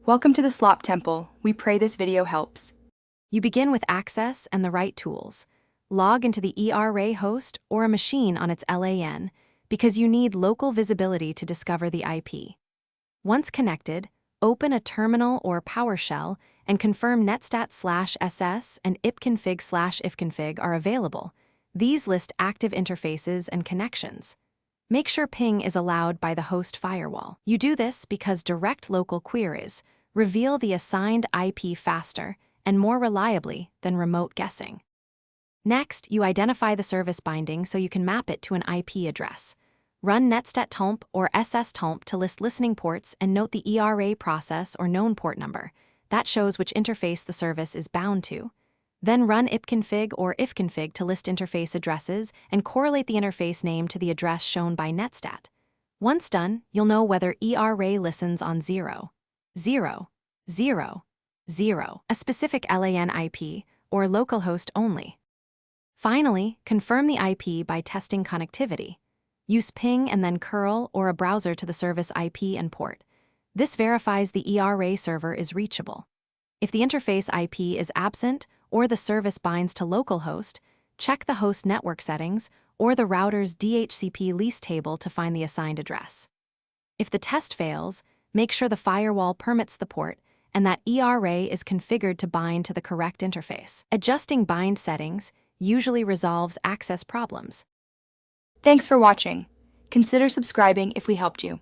Welcome to the Slop Temple. We pray this video helps. You begin with access and the right tools. Log into the ERA host or a machine on its LAN because you need local visibility to discover the IP. Once connected, open a terminal or PowerShell and confirm netstat/ss and ipconfig/ifconfig are available. These list active interfaces and connections. Make sure ping is allowed by the host firewall. You do this because direct local queries reveal the assigned IP faster and more reliably than remote guessing. Next, you identify the service binding so you can map it to an IP address. Run netstat-tomp or sstomp to list listening ports and note the ERA process or known port number. That shows which interface the service is bound to. Then run ipconfig or ifconfig to list interface addresses and correlate the interface name to the address shown by netstat. Once done, you'll know whether ERA listens on 0, 0, 0, 0, a specific LAN IP, or localhost only. Finally, confirm the IP by testing connectivity. Use ping and then curl or a browser to the service IP and port. This verifies the ERA server is reachable. If the interface IP is absent or the service binds to localhost, check the host network settings or the router's DHCP lease table to find the assigned address. If the test fails, make sure the firewall permits the port and that ERA is configured to bind to the correct interface. Adjusting bind settings usually resolves access problems. Thanks for watching. Consider subscribing if we helped you.